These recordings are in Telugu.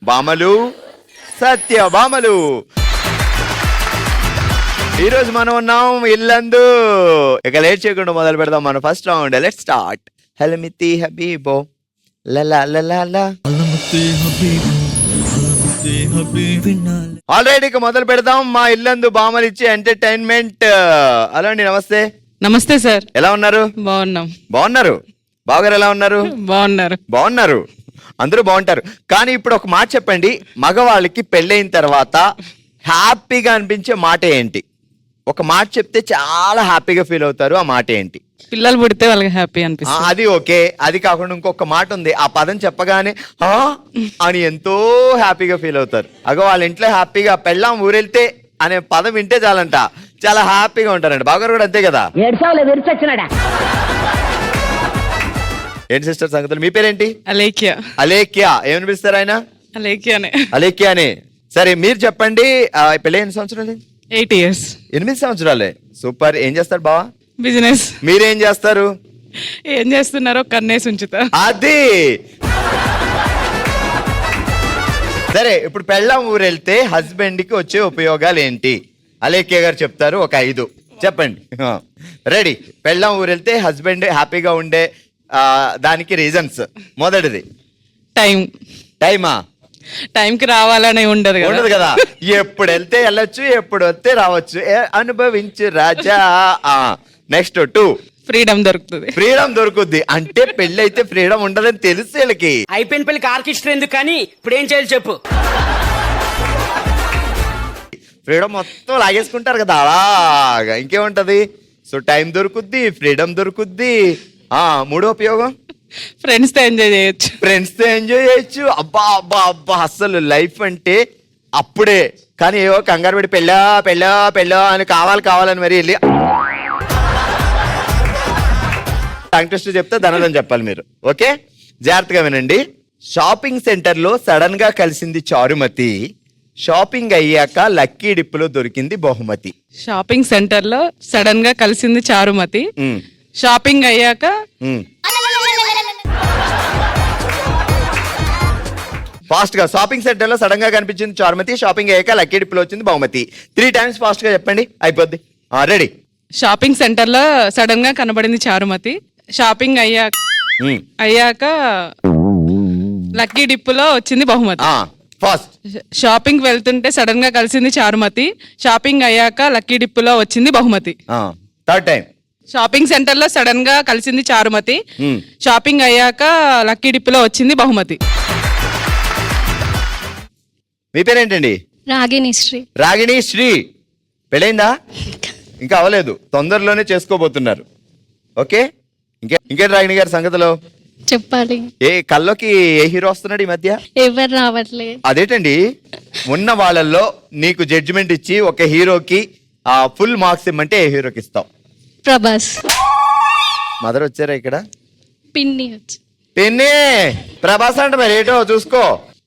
భామలు, సత్య భామలు. ఈరోజు మనం ఉన్నాం ఇల్లందు. ఇక లేట్ చేయకుండా మొదలు పెడదాం మన ఫస్ట్ రౌండ్. Let's start. హలమితి హబీబో లలా లలా. ఆల్రెడీ ఇక మొదలు పెడదాం. మా ఇల్లందు భామలు ఇచ్చే ఎంటర్టైన్మెంట్. హలో అండి, నమస్తే. నమస్తే సార్. ఎలా ఉన్నారు? బాగున్నాం. బాగున్నారు. బావగారు ఎలా ఉన్నారు? బాగున్నారు. అందరూ బాగుంటారు. కానీ ఇప్పుడు ఒక మాట చెప్పండి, మగవాళ్ళకి పెళ్ళైన తర్వాత హ్యాపీగా అనిపించే మాట ఏంటి? ఒక మాట చెప్తే చాలా హ్యాపీగా ఫీల్ అవుతారు. ఆ మాట ఏంటి? పిల్లలు పుడితే వాళ్ళకి హ్యాపీ అనిపిస్తుంది. అది ఓకే. అది కాకుండా ఇంకొక మాట ఉంది. ఆ పదం చెప్పగానే అని ఎంతో హ్యాపీగా ఫీల్ అవుతారు. అగో వాళ్ళ ఇంట్లో హ్యాపీగా పెళ్ళాం ఊరెళ్తే అనే పదం వింటే చాలంట చాలా హ్యాపీగా ఉంటారంట. బావగారు కూడా అంతే కదా? ఏంటి సిస్టర్ సంగతులు? మీ పేరేంటి? అలేఖ్య. అలేఖ్య. ఏమనిపిస్తారు ఆయన? అలేఖ్యానే. సరే మీరు చెప్పండి, పెళ్ళి ఎన్ని సంవత్సరాలు? 8 years. 8 సంవత్సరాలే. సూపర్. ఏం చేస్తారు బావా? బిజినెస్. మీరేం చేస్తారు? ఏం చేస్తున్నారో కన్నేసి ఉంచుతా. అది సరే. ఇప్పుడు పెళ్ళాం ఊరెళ్తే హస్బెండ్ కి వచ్చే ఉపయోగాలు ఏంటి? అలేఖ్య గారు చెప్తారు. ఒక 5 చెప్పండి. రెడీ. పెళ్ళాం ఊరెళ్తే హస్బెండ్ హ్యాపీగా ఉండే దానికి రీజన్స్. మొదటిది టైమా? టైంకి రావాలని ఉండదు కదా. ఎప్పుడు వెళ్తే వెళ్ళొచ్చు, ఎప్పుడు వస్తే రావచ్చు. అనుభవించు రాజా. నెక్స్ట్ 2 ఫ్రీడమ్ దొరుకుతుంది. అంటే పెళ్లి అయితే ఫ్రీడమ్ ఉండదని తెలుసు వీళ్ళకి. అయిపోయిన పెళ్లికి ఆర్కెస్ట్రా ఎందుకు కానీ ఇప్పుడు ఏం చేయాలి చెప్పు. ఫ్రీడమ్ మొత్తం లాగేసుకుంటారు కదా అలాగా. ఇంకేముంటది? సో టైం దొరుకుద్ది, ఫ్రీడమ్ దొరుకుద్ది. 3వ ఉపయోగం ఫ్రెండ్స్ తో ఎంజాయ్ చేయొచ్చు. అబ్బా అబ్బా అబ్బా, అసలు లైఫ్ అంటే అప్పుడే. కానీ ఏవో కంగారు పెట్టి పెళ్ళా అని కావాలని మరి వెళ్ళి టంగ్ టెస్ట్ చెప్తే ధనదని చెప్పాలి మీరు. ఓకే, జాగ్రత్తగా వినండి. షాపింగ్ సెంటర్ లో సడన్ గా కలిసింది చారుమతి. షాపింగ్ అయ్యాక లక్కీ డిప్పులో దొరికింది బహుమతి. షాపింగ్ సెంటర్ లో సడన్ గా కలిసింది చారుమతి. షాపింగ్ అయ్యాక ఫాస్ట్ గా. షాపింగ్ సెంటర్ లో సడన్ గా కనిపించింది చారుమతి. షాపింగ్ అయ్యాక లక్కీ డిప్పులో వచ్చింది బహుమతి. 3 times ఫాస్ట్ గా చెప్పండి, అయిపోద్ది. రెడీ. షాపింగ్ సెంటర్ లో సడన్ గా కనబడింది చారుమతి. షాపింగ్ అయ్యాక లక్కీ డిప్పులో వచ్చింది బహుమతి. ఫాస్ట్. షాపింగ్ వెళ్తుంటే సడన్ గా కలిసింది చారుమతి. షాపింగ్ అయ్యాక లక్కీ డిప్పులో వచ్చింది బహుమతి. 3rd time. షాపింగ్ సెంటర్ లో సడన్ గా కలిసింది చారుమతి. షాపింగ్ అయ్యాక లక్కీ డిప్పులో వచ్చింది బహుమతి. మీ పేరేంటండి? రాగిణి శ్రీ. పెళ్ళైందా? ఇంకా అవ్వలేదు, తొందరలోనే చేసుకోబోతున్నారు. ఓకే, ఇంకేంటి రాగిణి గారి సంగతిలో చెప్పాలి. కల్లోకి ఏ హీరో వస్తున్నాడు ఈ మధ్య? ఎవరు రావట్లేదు. అదేంటండి, ఉన్న వాళ్ళల్లో నీకు జడ్జిమెంట్ ఇచ్చి ఒక హీరోకి ఫుల్ మార్క్స్ ఇమ్మంటే ఏ హీరోకి ఇస్తావు? ప్రభాస్. మదర్ వచ్చారా ఇక్కడ? పిన్ని. ప్రభాస్ అంటే మరి ఏటో చూసుకో,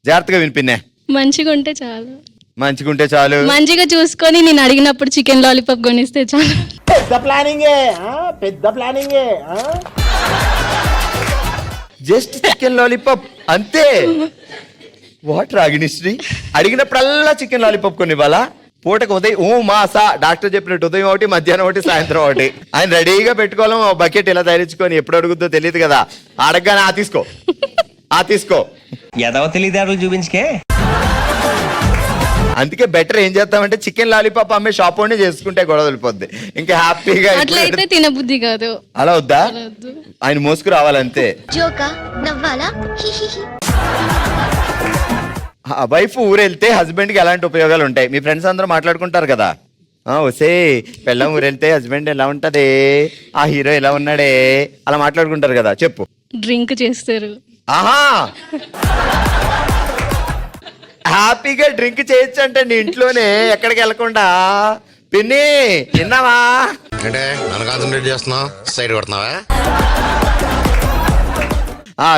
జాగ్రత్తగా విని. పిన్నే మంచిగా ఉంటే చాలు. మంచిగా చూసుకొని నేను అడిగినప్పుడు చికెన్ లాలీపాప్ కొనిస్తే చాలు. పెద్ద ప్లానింగే. జస్ట్ చికెన్ లాలీపాప్ అంతే. వాట్ రాగిణిశ్రీ? అడిగినప్పుడల్లా చికెన్ లాలీపాప్ కొని ఇవ్వాలా? పూటకు ఉదయం మాసా డాక్టర్ చెప్పినట్టు ఉదయం ఒకటి, మధ్యాహ్నం ఒకటి, సాయంత్రం ఒకటి. ఆయన రెడీగా పెట్టుకోవాలి. బకెట్ ఇలా తయారించుకొని ఎప్పుడు అడుగుద్దో తెలియదు కదా. అడగగానే తీసుకో ఎదవ తెలియదారులు చూపించుకే. అందుకే బెటర్ ఏం చేస్తామంటే చికెన్ లాలీపాప్ అమ్మే షాప్ ఓనే చేసుకుంటే గొడవ వెళ్ళిపోద్ది. ఇంకా హ్యాపీగా. అట్లయితే తినబుద్ధి కాదు. అలా వద్దా? ఆయన మోసుకు రావాలంతే. వైఫ్ ఊరెళ్తే హస్బెండ్ కి ఎలాంటి ఉపయోగాలు ఉంటాయి? మీ ఫ్రెండ్స్ అందరూ మాట్లాడుకుంటారు కదా. వసే పెళ్ళం ఊరెళ్తే హస్బెండ్ ఎలా ఉంటది, ఆ హీరో ఎలా ఉన్నాడే, అలా మాట్లాడుకుంటారు కదా. చెప్పు. డ్రింక్ చేస్తారు. హ్యాపీగా డ్రింక్ చేయొచ్చు అంటే నీ ఇంట్లోనే, ఎక్కడికి వెళ్ళకుండా. పిన్ని తిన్నావా? అంటే నన్ను కాన్సంట్రేట్ చేస్తున్నావు, సైడ్ కొడుతున్నావా?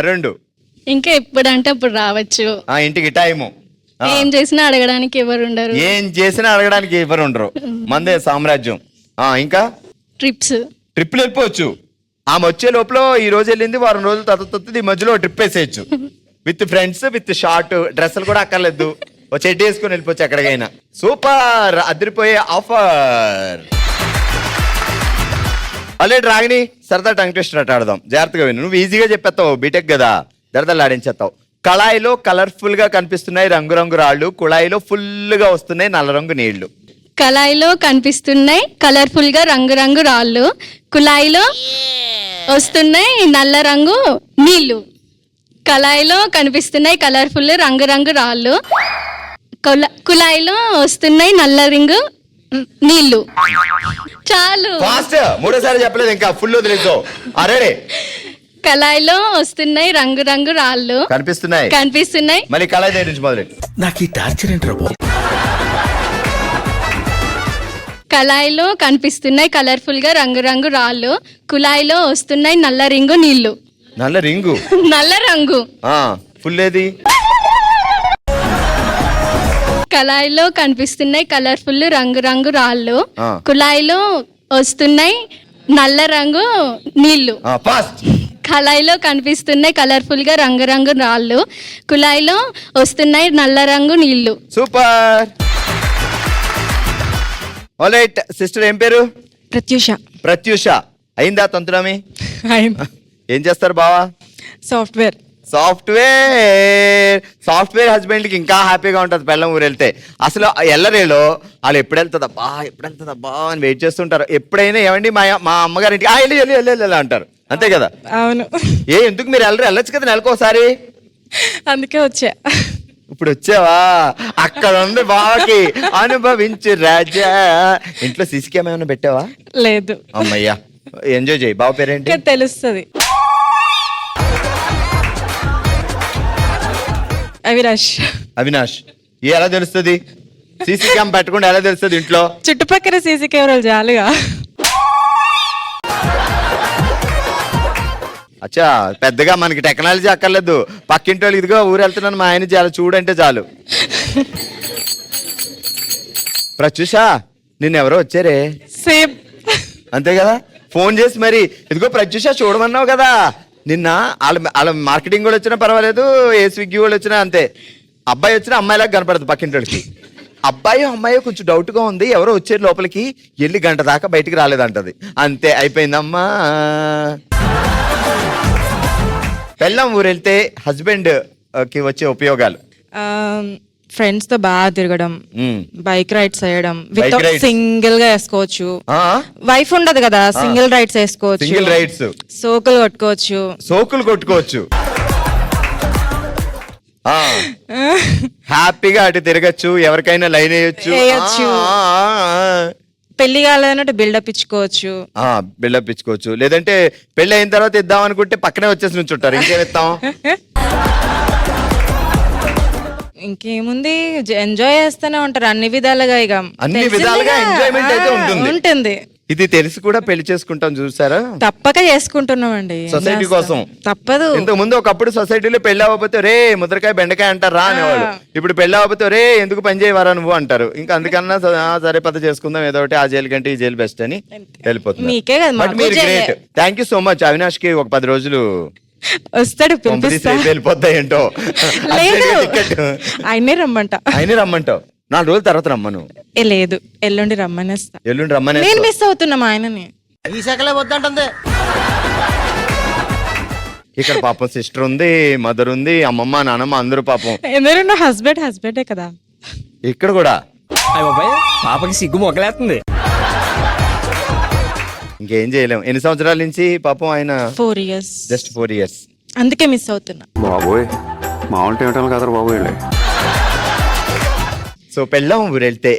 2 ఇంకా ఎప్పుడంటే అప్పుడు రావచ్చు ఇంటికి. టైము ఏం చేసినా అడగడానికి ఎవరు ఉండరు. మందే సామ్రాజ్యం. ఇంకా ట్రిప్లు వెళ్ళిపోవచ్చు. ఆమె వచ్చే లోపల ఈ రోజు వెళ్ళింది, వారం రోజులు తత్తుంది, ఈ మధ్యలో ట్రిప్ వేసేయచ్చు. విత్ ఫ్రెండ్స్ విత్ షార్ట్ డ్రెస్సులు కూడా అక్కర్లేదు, ఓ చెడ్డి వేసుకొని వెళ్ళిపోవచ్చు ఎక్కడికైనా. సూపర్, అదిరిపోయే ఆఫర్. ఆల్రెడీ రాగిని సరదా టంగ్ ట్విస్టర్ ఆడదాం. జాగ్రత్తగా విను, నువ్వు ఈజీగా చెప్పేస్తావు, బీటెక్ కదా, దరదలు ఆడించేస్తావు. కళాయిలో కలర్ఫుల్ గా కనిపిస్తున్నాయి రంగురంగు రాళ్ళు, కుళాయిలో ఫుల్ గా వస్తున్నాయి నల్ల రంగు నీళ్లు. కళాయిలో కనిపిస్తున్నాయి కలర్ఫుల్ గా రంగురంగు రాళ్ళు, కుళాయిలో వస్తున్నాయి నల్ల రంగు నీళ్లు. కళాయిలో కనిపిస్తున్నాయి కలర్ఫుల్ రంగురంగు రాళ్ళు, కుళాయిలో వస్తున్నాయి నల్ల రంగు నీళ్లు. చాలు, ఫాస్ట్, మూడోసారి చెప్పలేదు ఇంకా, ఫుల్ వదిలేసావు. అరే, కళాయిలో వస్తున్నాయి రంగురంగు రాళ్ళు కనిపిస్తున్నాయి. మళ్ళీ కళాయి దగ్గర నుంచి మొదలెట్టు. నాకు ఈ టార్చర్ ఏంట్రా బాబు? కళాయిలో కనిపిస్తున్నాయి కలర్ఫుల్ గా రంగురంగు రాళ్ళు, కుళాయిలో వస్తున్నాయి నల్ల రింగు నీళ్లు. నల్ల రింగు, నల్ల రంగు. ఫుల్ ఏది? కళాయిలో కనిపిస్తున్నాయి కలర్ఫుల్ రంగురంగు రాళ్ళు, కుళాయిలో వస్తున్నాయి నల్ల రంగు నీళ్లు. ఫాస్ట్. కళాయిలో కనిపిస్తున్నాయి కలర్ఫుల్ గా రంగురంగు రాళ్ళు, కుళాయిలో వస్తున్నాయి నల్ల రంగు నీళ్లు. సూపర్. ఆల్రైట్ సిస్టర్, ఏం పేరు? ప్రత్యూష. అయిందా తంతురామి? ఏం చేస్తారు బావా? సాఫ్ట్వేర్ హస్బెండ్ కి ఇంకా హ్యాపీగా ఉంటుంది పెళ్ళం ఊరు వెళ్తే. అసలు ఎల్లరేలో వాళ్ళు ఎప్పుడు వెళ్తుందబ్బా అని వెయిట్ చేస్తుంటారు. ఎప్పుడైనా ఏమండి మా అమ్మగారింటికి వెళ్ళి అంటారు, అంతే కదా? అవును. ఎందుకు మీరు వెళ్ళొచ్చు కదా నెలకోసారి? అందుకే వచ్చా. ఇప్పుడు వచ్చావా? అక్కడ ఉంది బావకి అనుభవించు రాజా. ఇంట్లో సీసీ కెమెరా ఏమైనా పెట్టావా? లేదు. అమ్మయ్యా, ఎంజాయ్ చేయి. బావ పేరేంటి? తెలుస్తుంది. అవినాష్. ఎలా తెలుస్తుంది? సీసీ క్యామ్ పెట్టకుండా ఎలా తెలుస్తుంది ఇంట్లో? చుట్టుపక్కల సీసీ కెమెరాలు చాలుగా. అచ్చా, పెద్దగా మనకి టెక్నాలజీ అక్కర్లేదు. పక్కింటి వాళ్ళు ఇదిగో ఊరు వెళ్తున్నాను మా ఆయన చాలా చూడంటే చాలు. ప్రత్యూష, నిన్నెవరో వచ్చారే? సేమ్. అంతే కదా, ఫోన్ చేసి మరి ఇదిగో ప్రత్యూష చూడమన్నావు కదా. నిన్న వాళ్ళ మార్కెటింగ్ కూడా వచ్చినా పర్వాలేదు, ఏ స్విగ్గీ వాళ్ళు వచ్చినా అంతే. అబ్బాయి వచ్చినా అమ్మాయిలాగా కనపడదు పక్కింటి వాళ్ళకి. అబ్బాయి అమ్మాయి కొంచెం డౌట్ గా ఉంది, ఎవరో వచ్చారు లోపలికి, వెళ్ళి గంట దాకా బయటికి రాలేదంటది. అంతే, అయిపోయిందమ్మా. పెళ్ళం ఊరు వెళ్తే హస్బెండ్ కి వచ్చే ఉపయోగాలు: ఫ్రెండ్స్ తో బాగా తిరగడం, బైక్ రైడ్స్ వేయడం, సింగిల్ గా వేసుకోవచ్చు. వైఫ్ ఉండదు కదా, సింగిల్ రైడ్స్ వేసుకోవచ్చు. సింగిల్ రైడ్స్, సోకులు కొట్టుకోవచ్చు. హ్యాపీగా అటు తిరగచ్చు, ఎవరికైనా లైన్ వేయొచ్చు. పెళ్లి కాలేదన్నట్టు బిల్డప్ ఇచ్చుకోవచ్చు. లేదంటే పెళ్లి అయిన తర్వాత ఇద్దాం అనుకుంటే పక్కనే వచ్చేసి నుంచుంటారు, ఇంకేం ఇస్తాం? ఇంకేముంది, ఎంజాయ్ చేస్తూనే ఉంటారు అన్ని విధాలుగా. ఇక అన్ని విధాలుగా ఎంజాయ్మెంట్ అయితే ఉంటుంది. ఇది తెలిసి కూడా పెళ్లి చేసుకుంటాం చూసారా? తప్పక చేసుకుంటున్నామండి, సొసైటీ కోసం. తప్పదు. ఇంతకు ముందు ఒకప్పుడు సొసైటీలో పెళ్లి అవ్వకపోతే రే ముద్రకాయ బెండకాయ అంటారు రా అనేవాళ్ళు. ఇప్పుడు పెళ్లి అవ్వకపోతే రే ఎందుకు పని చేయవారా నువ్వు అంటారు. ఇంకా అందుకన్నా సరే పద చేసుకుందాం, ఏదో ఒకటి, ఆ జైలు కంటే ఈ జైలు బెస్ట్ అని వెళ్ళిపోతుంది. మీకే కదా, great. Thank you so much. Avinash కి ఒక 10 రోజులు వస్తాడు, వెళ్ళిపోతాయి ఏంటో. ఆయనే రమ్మంటావు. 4 రోజుల తర్వాత రమ్మను. లేదు, ఎల్లుండి రమ్మనేస్తా. నేను మిస్ అవుతున్నాం ఆయనని. ఇక్కడ పాపం సిస్టర్ ఉంది, మదర్ ఉంది, అమ్మమ్మ నాన్నమ్మ అందరూ పాపం. ఎందుకంటే హస్బెండే కదా. ఇక్కడ కూడా పాపకి సిగ్గు మొగలేస్తుంది. ఇంకేం చేయలేం. ఎన్ని సంవత్సరాల నుంచి పాపం ఆయన? 4 years. Just 4 years. అందుకే మిస్ అవుతున్నా. బాబోయ్, మామూలు ఏమిటాను కదరా బాబోయ్. సో పెళ్ళాం ఊరు వెళ్తే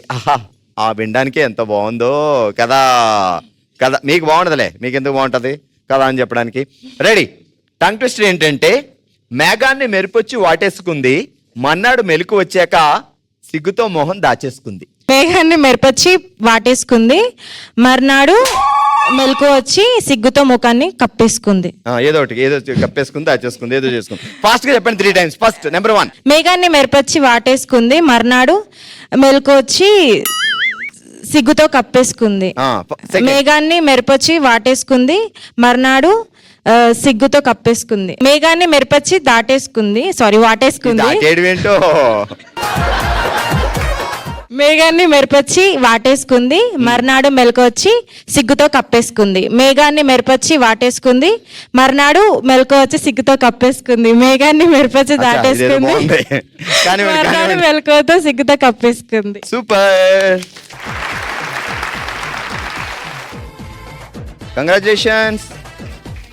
ఆ వినడానికి ఎంత బాగుందో కదా. మీకు బాగుండదులే, మీకు ఎందుకు బాగుంటది కదా అని చెప్పడానికి. రెడీ. టంగ్ ట్విస్టర్ ఏంటంటే, మేఘాన్ని మెరుపొచ్చి వాటేసుకుంది, మన్నాడు మెలకు వచ్చాక సిగ్గుతో మొహం దాచేసుకుంది. మేఘాన్ని మెరుపొచ్చి వాటేసుకుంది, మర్నాడు మెలకు వచ్చి సిగ్గుతో ముఖాన్ని కప్పేసుకుంది. ఏదో కప్పేసుకుంది, దాచేసుకుంది, ఏదో చేసుకుంది. ఫాస్ట్ గా చెప్పండి 3 times. First number 1. మేఘాన్ని మెరుపొచ్చి వాటేసుకుంది, మర్నాడు మెలకు వచ్చి సిగ్గుతో కప్పేసుకుంది. మేఘాన్ని మెరుపొచ్చి వాటేసుకుంది, మర్నాడు సిగ్గుతో కప్పేసుకుంది. మేఘాన్ని మెరుపచ్చి దాటేసుకుంది, సారీ వాటేసుకుంది. ఏంటో మేఘాన్ని మెరుపచ్చి వాటేసుకుంది, మర్నాడు మెలకు వచ్చి సిగ్గుతో కప్పేసుకుంది. మేఘాన్ని మెరుపచ్చి వాటేసుకుంది, మర్నాడు మెలకు వచ్చి సిగ్గుతో కప్పేసుకుంది. మేఘాన్ని మెరుపచ్చి దాటేసుకుంది, మర్నాడు మెలకువతో సిగ్గుతో కప్పేసుకుంది. Super, congratulations,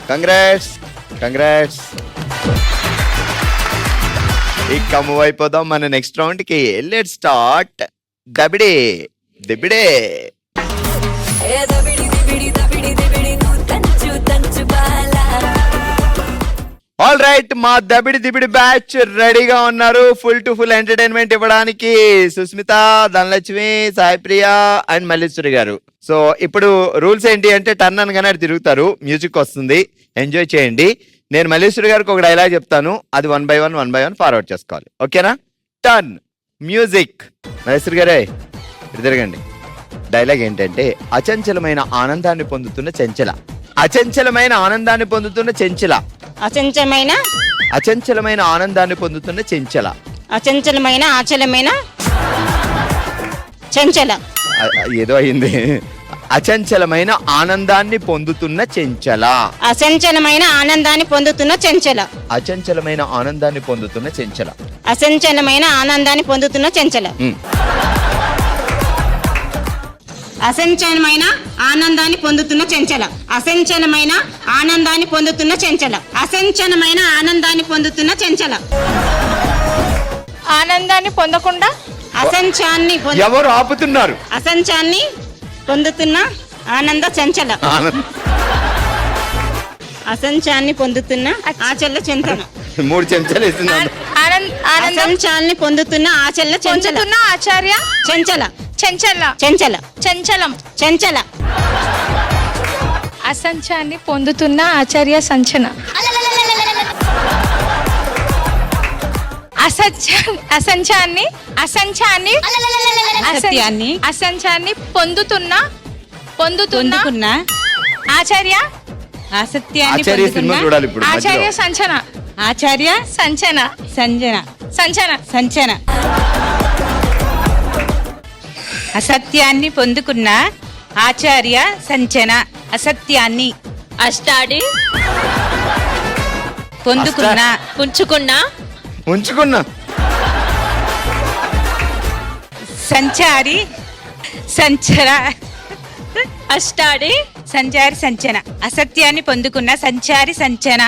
congrats. ఇక మూవ్ అయిపోదాం మన నెక్స్ట్ రౌండ్ కి. లెట్స్ స్టార్ట్ దబిడే దిబిడే. ఆల్ రైట్, మా దబిడి దిబిడి బ్యాచ్ రెడీగా ఉన్నారు ఫుల్ టు ఫుల్ ఎంటర్టైన్మెంట్ ఇవ్వడానికి. సుస్మిత, ధనలక్ష్మి, సాయిప్రియ అండ్ మల్లేశ్వరి గారు. సో ఇప్పుడు రూల్స్ ఏంటి అంటే టర్న్ అనగానే అటు తిరుగుతారు, మ్యూజిక్ వస్తుంది, ఎంజాయ్ చేయండి. నేను మల్లేశ్వరి గారికి ఒక డైలాగ్ చెప్తాను, అది 1 by 1 ఫార్వర్డ్ చేసుకోవాలి. ఓకేనా? Turn, music. మల్లేశ్వరి గారే ఇటు తిరగండి. డైలాగ్ ఏంటంటే అచంచలమైన ఆనందాన్ని పొందుతున్న చెంచల. అచంచలమైన ఆనందాన్ని పొందుతున్న చెంచల. అచంచలమైన ఆనందాన్ని పొందుతున్న చెంచల. చెంచల. ఏదో అయింది. అచంచలమైన ఆనందాన్ని పొందుతున్న చెంచల. అచంచలమైన ఆనందాన్ని పొందుతున్న చెంచల. అచంచలమైన ఆనందాన్ని పొందుతున్న చెంచల. అచంచలమైన ఆనందాన్ని పొందుతున్న చెంచల. అసంచలమైన ఆనందాన్ని పొందుతున్న చెంచల. అసంచలమైన ఆనందాన్ని పొందుతున్న చెంచల. అసంచలమైన ఆనందాన్ని పొందుతున్న చెంచల. ఆనందాన్ని పొందకుండా అసంచాన్ని ఎవరు ఆపుతున్నారు? అసంచాన్ని పొందుతున్న ఆనంద చంచల. ఆనందాన్ని పొందుతున్న ఆచల్ల చెంచల. 3 చెంచాలు ఇస్తున్నాను. అసంచాన్ని పొందుతున్న ఆచల్ల చెంచల. ఆచార్య చెంచల. చెంచల. చెంచల. చంచలం. చెంచల. అసంచాన్ని పొందుతున్న ఆచార్య సంచన. అసంచాన్ని పొందుతున్న ఆచార్య ఆచార్య సినిమా చూడాలి ఇప్పుడు. ఆచార్య సంచన. ఆచార్య సంచన. సంజన. సంచన. సంచన. అసత్యాన్ని పొందుకున్న ఆచార్య సంచన. అసత్యాన్ని అష్టాడి పొందుకున్న ఉంచుకున్నా సంచారి సంచర. అష్టాడి సంచారి సంచన. అసత్యాన్ని పొందుకున్న సంచారి సంచన.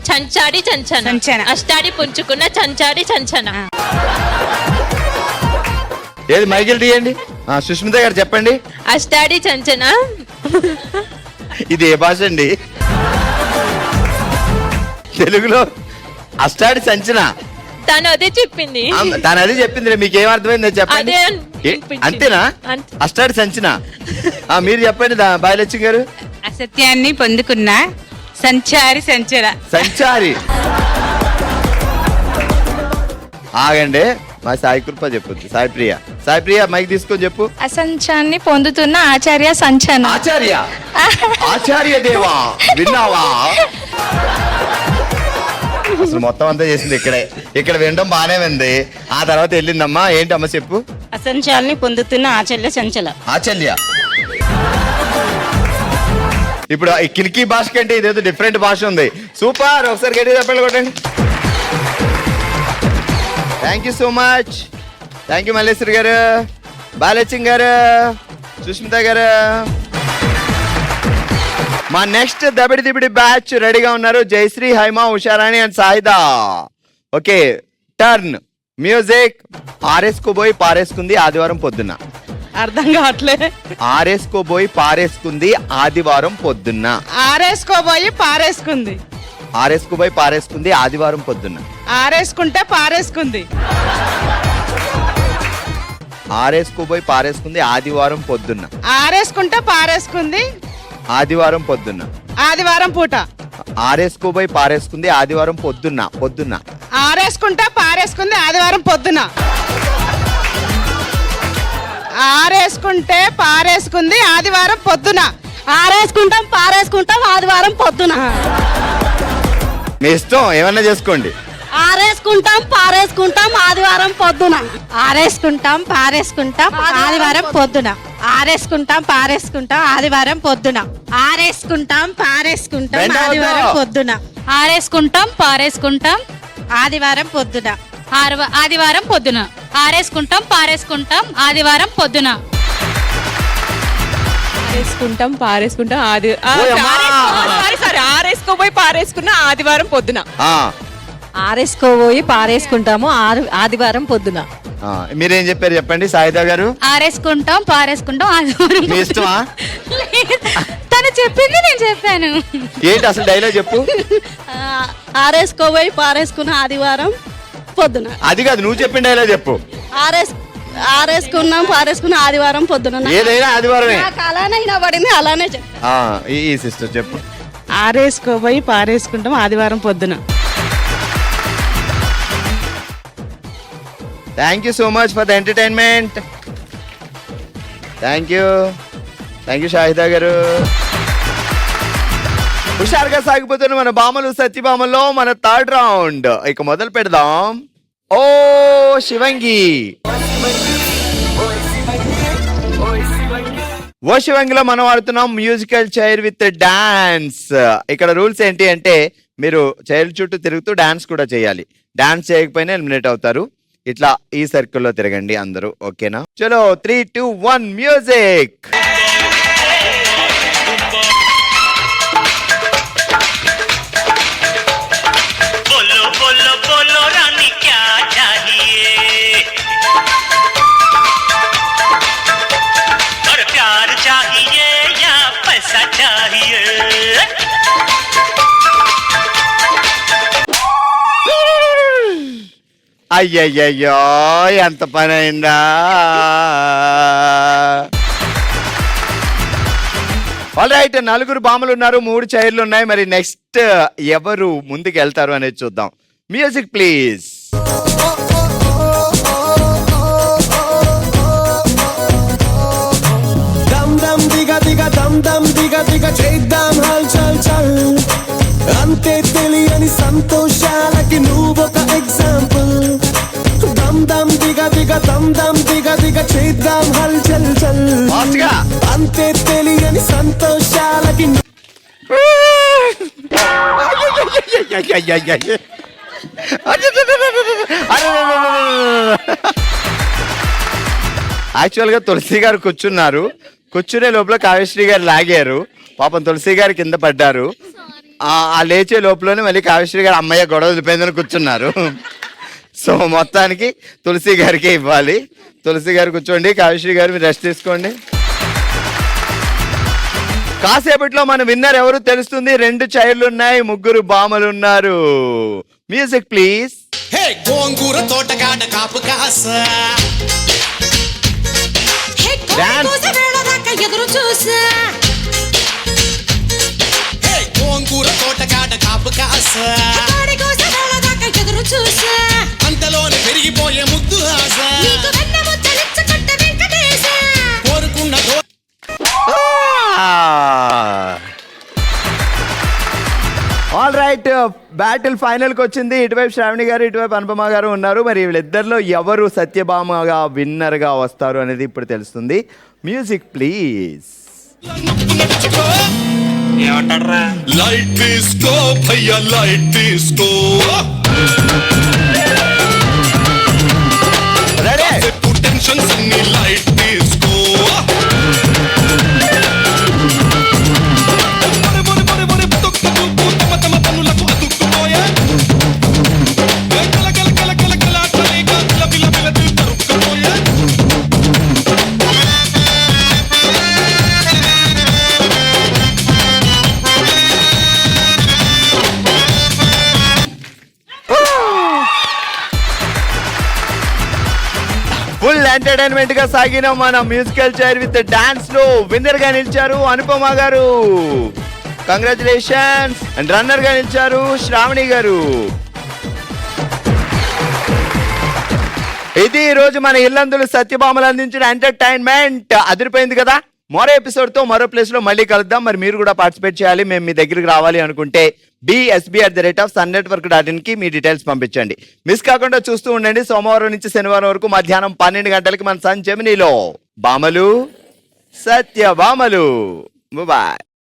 చంచాడి చంచన. సంచన. అష్టాడి పుంచుకున్న చంచాడి చంచన. ఏది మైకిల్ తీయండి. సుష్మిత గారు చెప్పండి. అష్టాడి చంచన. ఇది ఏ భాష అండి? తెలుగులో అష్టాడి సంచన. తను అదే చెప్పింది. తను అదే చెప్పింది. మీకు ఏం అర్థమైంది చెప్పండి. అదే అంతేనా? అష్టాడి సంచన. మీరు చెప్పండి బాయలక్ష్మి గారు. అసత్యాన్ని పొందుకున్న సంచారి సంచర. సంచారి. ఆగండి, మా సాయి కృప చెప్పొద్దు. సాయిప్రియ మైక్ తీసుకొని చెప్పు. అసంచాన్ని పొందుతున్న ఆచార్య సంచన. ఆచార్య దేవా, విన్నావా? అసలు మొత్తం అంతా చేసింది ఇక్కడ వినడం బానే ఉంది. ఆ తర్వాత వెళ్ళిందమ్మా. ఏంటమ్మా చెప్పు. అసంచాల్ని పొందుతున్న ఆచల్య చంచల. ఆచల్య. ఇప్పుడు ఈ కిల్కీ భాష కంటే ఇదేదో డిఫరెంట్ భాష ఉంది. సూపర్. ఒకసారి గట్టి చెప్పండి, కొట్టండి. Thank you so much. Thank you Malleswari గారు, బాలలక్ష్మి గారు, సుష్మిత గారు. మా నెక్స్ట్ దబిడి దిబిడి బ్యాచ్ రెడీగా ఉన్నారు. Jayashri, Haima, Usharani and Saida. Okay, turn, music. ఆరేసుకోబోయి పారేసుకుంది ఆదివారం పొద్దున్న. అర్థం కావట్లే. ఆరేసుకోబోయి పారేసుకుంది ఆదివారం పొద్దున్న. ఆరేసుకోబోయి పారేసుకుంది. ఆరేసుకోబోయి పారేసుకుంది ఆదివారం పొద్దున్న. ఆరేసుకుంటే పారేసుకుంది. ఆరేసుకోబోయి పారేసుకుంది ఆదివారం పొద్దున్న. ఆరేసుకుంటే పారేసుకుంది ఆదివారం పొద్దున్న. ఆదివారం పూట. ఆరేసుకోబోయి పారేసుకుంది ఆదివారం పొద్దున్న. ఆరేసుకుంటే పారేసుకుంది ఆదివారం పొద్దున. ఆరేసుకుంటే పారేసుకుంది ఆదివారం పొద్దున. ఆరేసుకుంటాం పారేసుకుంటాం ఆదివారం పొద్దున. మీ ఇష్టం, ఏమన్నా చేసుకోండి. ఆరేసుకుంటాం పారేసుకుంటాం ఆదివారం పొద్దున. ఆరేసుకుంటాం పారేసుకుంటాం ఆదివారం పొద్దున. ఆరేసుకుంటాం పారేసుకుంటాం ఆదివారం పొద్దున. ఆరేసుకుంటాం పారేసుకుంటాం ఆదివారం పొద్దున. ఆరేసుకుంటాం పారేసుకుంటాం ఆదివారం పొద్దున. ఆదివారం పొద్దున. ఆరేసుకుంటాం పారేసుకుంటాం ఆదివారం పొద్దున. ఆరేసుకుంటాం పారేసుకుంటాం ఆరేసుకోపోయి పారేసుకున్న ఆదివారం పొద్దున. ఆ, ఆరేసుకోబోయి పారేసుకుంటాము ఆదివారం పొద్దున. ఆ, మీరేం చెప్పారు చెప్పండి సాయిదా గారు. ఆరేసుకుంటాం పారేసుకుంటాం ఆదివారం మీ ఇష్టమా? తను చెప్పింది నేను చెప్పాను. ఏంటి అసలు డైలాగ్ చెప్పు. ఆరేసుకోబోయి పారేసుకున్న ఆదివారం పొద్దున. అది కాదు, నువ్వు చెప్పిన డైలాగ్ చెప్పు. ఆరేసుకున్నాం పారేసుకున్న ఆదివారం పొద్దున. ఏదైనా ఆదివారమే. అలానే పడింది అలానే చెప్పు. ఆ, ఈ సిస్టర్ చెప్పు. ఆరేసుకోబోయి పారేసుకుంటాం ఆదివారం పొద్దున. Thank you so much for the entertainment. Thank you Shahida గారు. హుషారుగా సాగిపోతున్న మన బామలు సత్యభామలో మన థర్డ్ రౌండ్ ఇక మొదలు పెడదాం. ఓ శివంగి, ఓ శివంగిలో మనం ఆడుతున్నాం మ్యూజికల్ చైర్ విత్ డాన్స్. ఇక్కడ రూల్స్ ఏంటి అంటే మీరు చైర్ చుట్టూ తిరుగుతూ డాన్స్ కూడా చేయాలి. డాన్స్ చేయకపోయినా ఎలిమినేట్ అవుతారు. ఇట్లా ఈ సర్కిల్లో తిరగండి అందరూ, ఓకేనా? చలో 3, 2, 1 మ్యూజిక్. అయ్యయ్యో ఎంత పని అయిందా. ఆల్ రైట్, 4 బామలు ఉన్నారు, 3 చైర్లు ఉన్నాయి. మరి నెక్స్ట్ ఎవరు ముందుకు వెళ్తారు అనేది చూద్దాం. Music please. చేద్దాం హల్ చల్ చల్, అంతే తెలియని సంతోషాలకి నువ్వొక ఎగ్జాంపుల్. దమ్ దమ్ దిగ దిగ దమ్ దమ్ దిగ దిగ చేద్దాం హల్ చల్ చల్, అంతే తెలియని సంతోషాలకి. యాక్చువల్ గా తులసి గారు కూర్చున్నారు. కూర్చునే లోపల కావ్యశ్రీ గారు లాగారు. పాపం తులసి గారు కింద పడ్డారు. ఆ లేచే లోపలనే మళ్ళీ కావ్యశ్రీ గారు అమ్మయ్య గొడవ వదిలిపోయిందని కూర్చున్నారు. సో మొత్తానికి తులసి గారికి ఇవ్వాలి. తులసి గారు కూర్చోండి, కావ్యశ్రీ గారు మీరు రెస్ట్ తీసుకోండి. కాసేపట్లో మన విన్నర్ ఎవరు తెలుస్తుంది. 2 చైర్లు ఉన్నాయి, 3 బామలు ఉన్నారు. Music please. హే గోంగూర తోటగాడ కాపు కాస, ఎదురు చూసా. హే గోంగూర తోటగాడ కాపు కాస, ఎదురు చూసా. అంతలోనే పెరిగిపోయే ముద్దు ఆశ, కోరుకున్న ఆల్ రైట్, బ్యాటిల్ ఫైనల్ కి వచ్చింది. ఇటువైపు శ్రావణి గారు, ఇటువైపు అనుపమ గారు ఉన్నారు. మరి వీళ్ళిద్దరిలో ఎవరు సత్యభామగా విన్నర్ గా వస్తారు అనేది ఇప్పుడు తెలుస్తుంది. Music please. ఏమంటారా? లైట్ తీసుకో భయ్యా లైట్ తీసుకో, టెన్షన్స్ అన్ని లైట్ తీసుకో. ఫుల్ ఎంటర్టైన్మెంట్ గా సాగిన మన మ్యూజికల్ చైర్ విత్ డాన్స్ లో విన్నర్ గా నిలిచారు అనుపమ గారు. కంగ్రాచులేషన్స్. అండ్ రన్నర్ గా నిలిచారు శ్రావణి గారు. ఇది ఈ రోజు మన ఇల్లందులు సత్యభామలు అందించిన ఎంటర్టైన్మెంట్. అదిరిపోయింది కదా. మరో ఎపిసోడ్ తో మరో ప్లేస్ లో మళ్ళీ కలుద్దాం. మరి మీరు కూడా పార్టిసిపేట్ చేయాలి, మేము మీ దగ్గరికి రావాలి అనుకుంటే bsb@sunnetwork.in కి మీ డీటెయిల్స్ పంపించండి. మిస్ కాకుండా చూస్తూ ఉండండి. సోమవారం నుంచి శనివారం వరకు మధ్యాహ్నం 12 గంటలకి మన సన్ జెమినీలో భామలు సత్యభామలు. బాయ్.